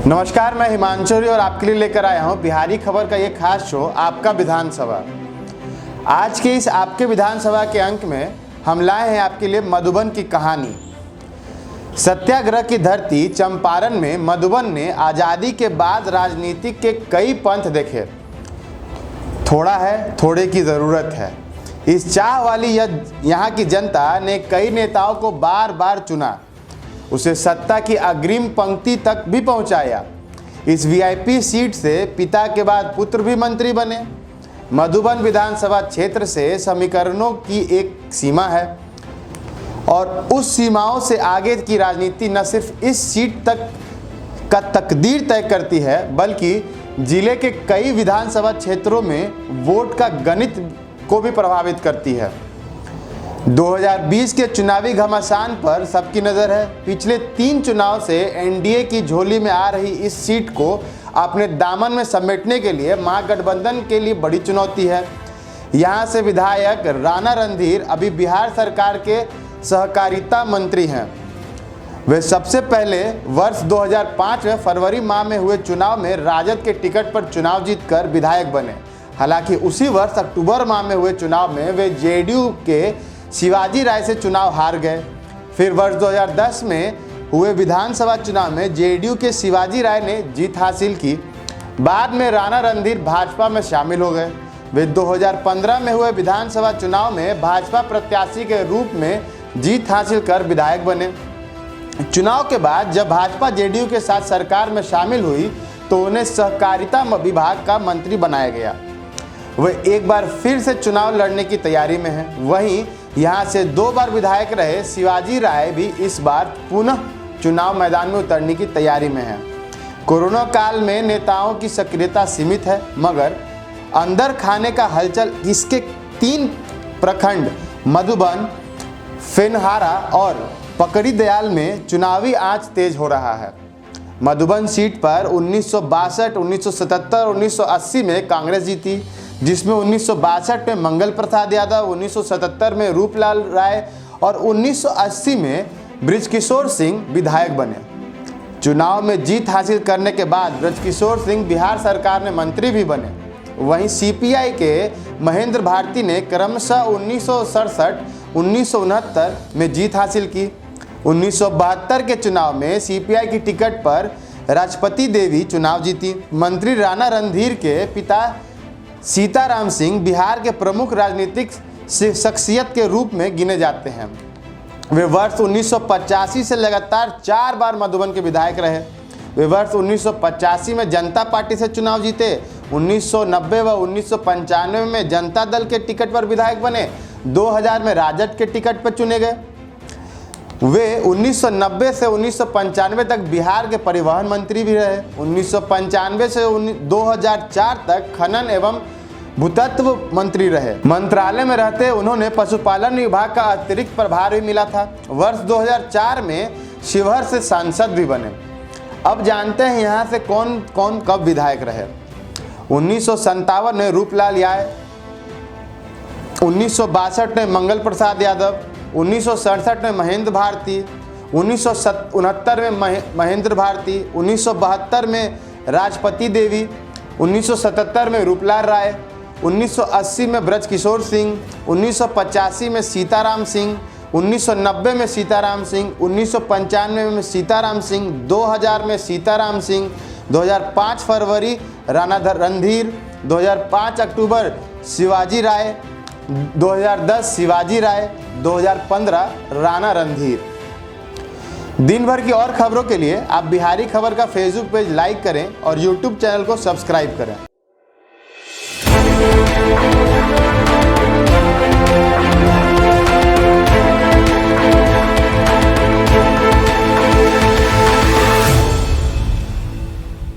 नमस्कार, मैं हिमांशु और आपके लिए लेकर आया हूं बिहारी खबर का ये खास शो आपका विधानसभा। आज के इस आपके विधानसभा के अंक में हम लाए हैं आपके लिए मधुबन की कहानी। सत्याग्रह की धरती चंपारण में मधुबन ने आज़ादी के बाद राजनीति के कई पंथ देखे। थोड़ा है, थोड़े की ज़रूरत है, इस चाह वाली यहाँ की जनता ने कई नेताओं को बार बार चुना, उसे सत्ता की अग्रिम पंक्ति तक भी पहुंचाया। इस वीआईपी सीट से पिता के बाद पुत्र भी मंत्री बने। मधुबन विधानसभा क्षेत्र से समीकरणों की एक सीमा है और उस सीमाओं से आगे की राजनीति न सिर्फ इस सीट तक का तकदीर तय करती है, बल्कि जिले के कई विधानसभा क्षेत्रों में वोट का गणित को भी प्रभावित करती है। 2020 के चुनावी घमासान पर सबकी नज़र है। पिछले 3 चुनाव से एनडीए की झोली में आ रही इस सीट को अपने दामन में समेटने के लिए महागठबंधन के लिए बड़ी चुनौती है। यहां से विधायक राणा रणधीर अभी बिहार सरकार के सहकारिता मंत्री हैं। वे सबसे पहले वर्ष 2005 में फरवरी माह में हुए चुनाव में राजद के टिकट पर चुनाव जीतकर विधायक बने। हालांकि उसी वर्ष अक्टूबर माह में हुए चुनाव में वे जेडीयू के शिवाजी राय से चुनाव हार गए। फिर वर्ष 2010 में हुए विधानसभा चुनाव में जेडीयू के शिवाजी राय ने जीत हासिल की। बाद में राणा रणधीर भाजपा में शामिल हो गए। वे 2015 में हुए विधानसभा चुनाव में भाजपा प्रत्याशी के रूप में जीत हासिल कर विधायक बने। चुनाव के बाद जब भाजपा जेडीयू के साथ सरकार में शामिल हुई तो उन्हें सहकारिता विभाग का मंत्री बनाया गया। वे एक बार फिर से चुनाव लड़ने की तैयारी में हैं। वहीं यहां से 2 बार विधायक रहे शिवाजी राय भी इस बार पुनः चुनाव मैदान में उतरने की तैयारी में हैं। कोरोना काल में नेताओं की सक्रियता सीमित है, मगर अंदर खाने का हलचल इसके 3 प्रखंड मधुबन, फेनहारा और पकड़ी दयाल में चुनावी आंच तेज हो रहा है। मधुबन सीट पर 1962, 1977, 1980 में कांग्रेस जीती, जिसमें 1962 में मंगल प्रसाद यादव, 1977 में रूपलाल राय और 1980 में बृजकिशोर सिंह विधायक बने। चुनाव में जीत हासिल करने के बाद बृजकिशोर सिंह बिहार सरकार में मंत्री भी बने। वहीं सीपीआई के महेंद्र भारती ने क्रमशः 1967, 1969 में जीत हासिल की। 1972 के चुनाव में सीपीआई की टिकट पर राजपति देवी चुनाव जीती। मंत्री राणा रणधीर के पिता सीताराम सिंह बिहार के प्रमुख राजनीतिक शख्सियत के रूप में गिने जाते हैं। वे वर्ष 1985 से लगातार 4 बार मधुबन के विधायक रहे। वे वर्ष 1985 में जनता पार्टी से चुनाव जीते। 1990 व 1995 में जनता दल के टिकट पर विधायक बने। 2000 में राजद के टिकट पर चुने गए। वे 1990 से 1995 तक बिहार के परिवहन मंत्री भी रहे। 1995 से 2004 तक खनन एवं भूतत्व मंत्री रहे। मंत्रालय में रहते उन्होंने पशुपालन विभाग का अतिरिक्त प्रभार भी मिला था। वर्ष 2004 में शिवहर से सांसद भी बने। अब जानते हैं यहाँ से कौन कौन कब विधायक रहे। 1957 में रूपलाल यादव, 1962 में मंगल प्रसाद यादव, 1967 में महेंद्र भारती, 1969 में महेंद्र भारती, 1972 में राजपति देवी, 1977 में रूपलाल राय, 1980 में बृजकिशोर सिंह, 1985 में सीताराम सिंह, 1990 में सीताराम सिंह, 1995 में सीताराम सिंह, 2000 में सीताराम सिंह, 2005 फरवरी राणा रणधीर, 2005 अक्टूबर शिवाजी राय, 2010 शिवाजी राय, 2015 राणा रणधीर। दिन भर की और खबरों के लिए आप बिहारी खबर का फेसबुक पेज लाइक करें और यूट्यूब चैनल को सब्सक्राइब करें।